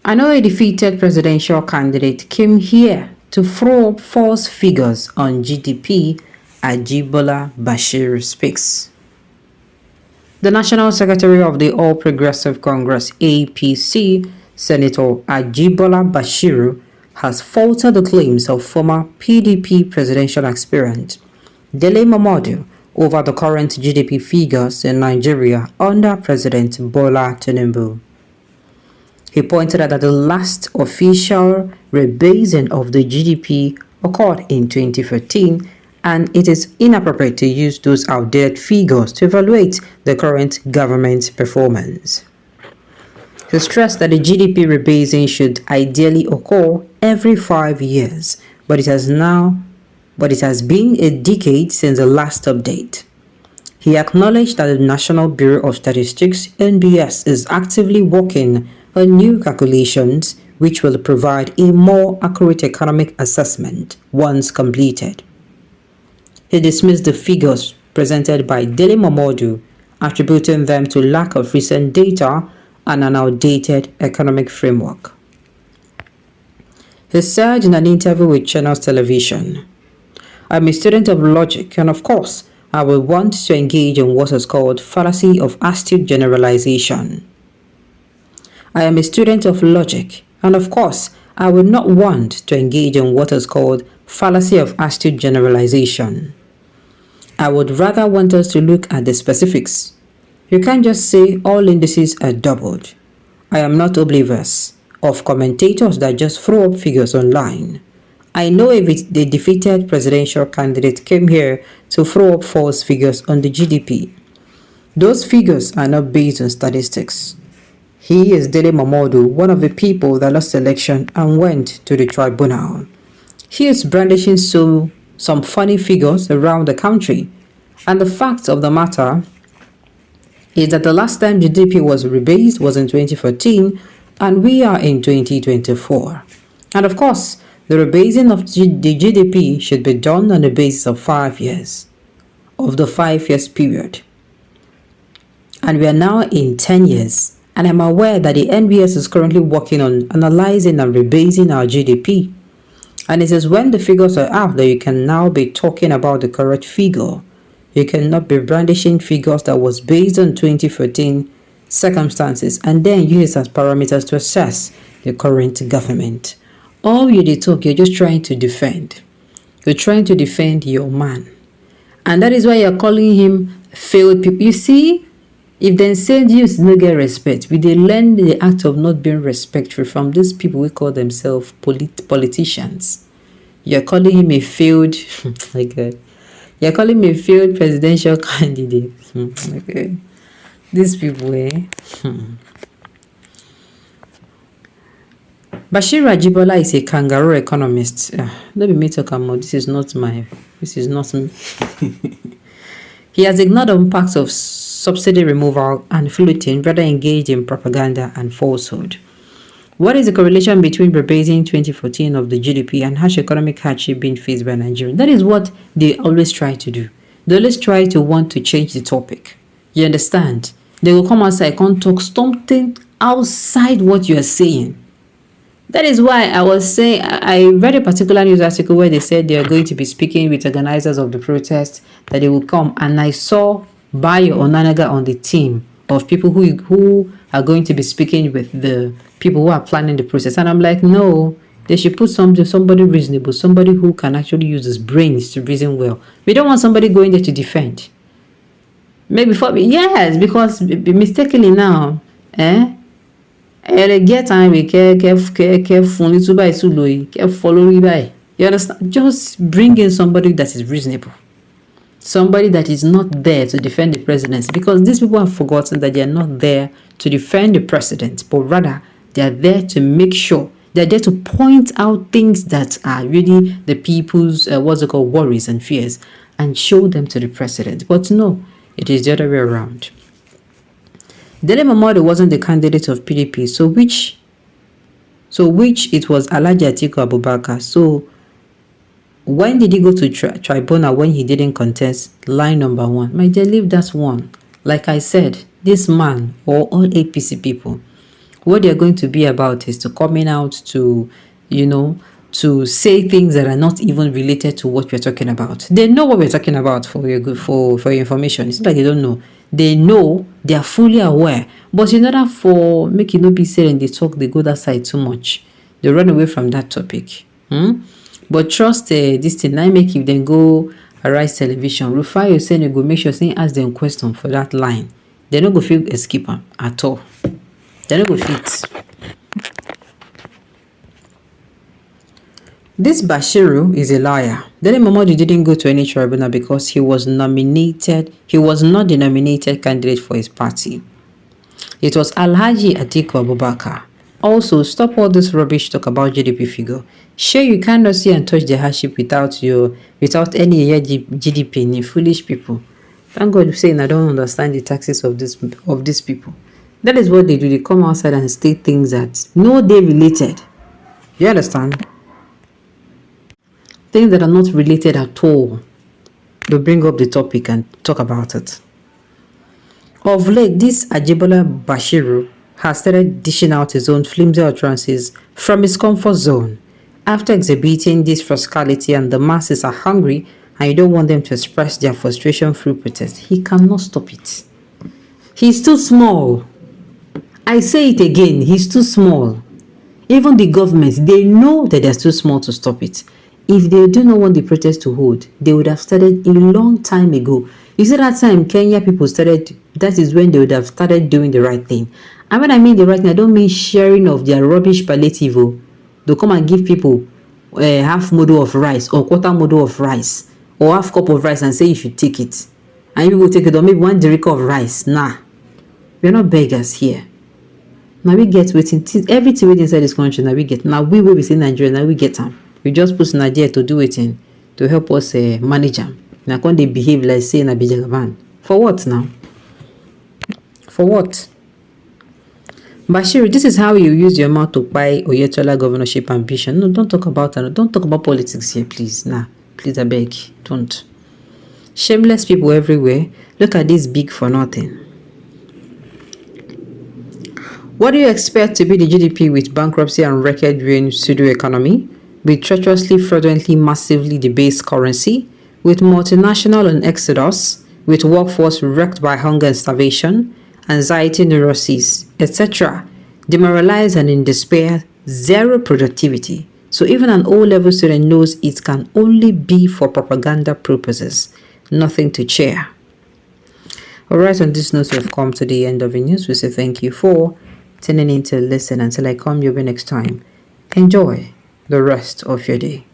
Another defeated presidential candidate came here to throw up false figures on GDP. Ajibola Bashir speaks. The National Secretary of the All Progressive Congress (APC), Senator Ajibola Bashir, has faltered the claims of former PDP presidential aspirant Dele Momodu over the current GDP figures in Nigeria under President Bola Tinubu. He pointed out that the last official rebasing of the GDP occurred in 2014, and it is inappropriate to use those outdated figures to evaluate the current government's performance. He stressed that the GDP rebasing should ideally occur every 5 years, but it has been a decade since the last update. He acknowledged that the National Bureau of Statistics (NBS) is actively working on new calculations which will provide a more accurate economic assessment once completed. He dismissed the figures presented by Dele Momodu, attributing them to lack of recent data and an outdated economic framework. He said in an interview with Channels Television, "I'm a student of logic, and of course, I will want to engage in what is called fallacy of astute generalization. I am a student of logic, and of course, I would not want to engage in what is called fallacy of astute generalization. I would rather want us to look at the specifics. You can't just say all indices are doubled. I am not oblivious of commentators that just throw up figures online. I know if the defeated presidential candidate came here to throw up false figures on the GDP. Those figures are not based on statistics. He is Dele Momodu, one of the people that lost the election and went to the tribunal. He is brandishing some funny figures around the country. And the fact of the matter is that the last time GDP was rebased was in 2014, and we are in 2024. And of course, the rebasing of the GDP should be done on the basis of 5 years, of the 5 years period. And we are now in 10 years. And I'm aware that the NBS is currently working on analyzing and rebasing our GDP. And it is when the figures are out that you can now be talking about the correct figure. You cannot be brandishing figures that was based on 2014 circumstances and then use it as parameters to assess the current government. All you did talk, you're just trying to defend. You're trying to defend your man. And that is why you're calling him failed people. You see, if they said you no get respect, we they learn the act of not being respectful from these people who call themselves politicians. You're calling him a failed, you're calling him a failed presidential candidate. Okay. These people, Bashir Ajibola is a kangaroo economist. Let me talk about this is not me. He has ignored the impacts of subsidy removal and floating, rather engaged in propaganda and falsehood. What is the correlation between rebasing 2014 of the GDP and harsh economic hardship being faced by Nigerians? That is what they always try to do. They always try to want to change the topic. You understand? They will come outside, can't talk something outside what you are saying. That is why I was saying, I read a particular news article where they said they are going to be speaking with organizers of the protest, that they will come, and I saw Bayo Onanaga on the team of people who are going to be speaking with the people who are planning the process. And I'm like, no, they should put somebody reasonable, somebody who can actually use his brains to reason well. We don't want somebody going there to defend. Maybe yes, because mistakenly now, get time we careful you understand? Just bring in somebody that is reasonable. Somebody that is not there to defend the presidency, because these people have forgotten that they are not there to defend the president, but rather they are there to make sure, they are there to point out things that are really the people's worries and fears, and show them to the president. But no, it is the other way around. Dele Momodu wasn't the candidate of PDP, so which it was Alhaji Atiku Abubakar. So when did he go to tribunal when he didn't contest? Line number one. My dear, leave that one. Like I said, this man or all APC people, What they're going to be about is to coming out to, you know, to say things that are not even related to what we're talking about. They know what we're talking about for your good, for your information. It's not like they don't know. They know, they are fully aware. But in order for make it not be said and they talk, they go that side too much. They run away from that topic. But trust this thing, I make if then go Arise Television, Rufai saying you go make sure saying ask them question for that line. They don't go feel escape them at all. They don't go fit. This Bashiru is a liar. Dele Momodu didn't go to any tribunal because he was nominated. He was not the nominated candidate for his party. It was Alhaji Atiku Abubakar. Also, stop all this rubbish talk about GDP figure. Sure, you cannot see and touch the hardship without any GDP. Ni foolish people. Thank God you're saying I don't understand the taxes of these people. That is what they do. They come outside and state things that no they related. You understand? Things that are not related at all. They bring up the topic and talk about it. Of late, this Ajibola Bashiru has started dishing out his own flimsy utterances from his comfort zone. After exhibiting this physicality and the masses are hungry and you don't want them to express their frustration through protest, he cannot stop it. He's too small. I say it again, he's too small. Even the government, they know that they're too small to stop it. If they do not want the protest to hold, they would have started a long time ago. You see that time Kenya people started, that is when they would have started doing the right thing. And when I mean the right thing, I don't mean sharing of their rubbish palliative. They'll come and give people half model of rice or quarter model of rice or half cup of rice and say you should take it. And you will take it or maybe 1 derica of rice. Nah, we're not beggars here. Now we get waiting, everything within inside this country, now we get. Now we will be saying Nigeria, now we get them. We just put an idea to do it in, to help us manage them. Now when they behave like saying a Bijagavan. For what now? For what? Bashiru, this is how you use your mouth to buy Oyetola governorship ambition. No, don't talk about that. Don't talk about politics here, please. Nah, please, I beg. Don't. Shameless people everywhere. Look at this big for nothing. What do you expect to be the GDP with bankruptcy and record-breaking pseudo economy, with treacherously, fraudulently, massively debased currency, with multinational and exodus, with workforce wrecked by hunger and starvation, anxiety, neuroses, etc., demoralized and in despair, zero productivity. So even an O-level student knows it can only be for propaganda purposes, nothing to cheer. Alright, on this note, we've come to the end of the news. We say thank you for tuning in to listen. Until I come your way next time, enjoy the rest of your day.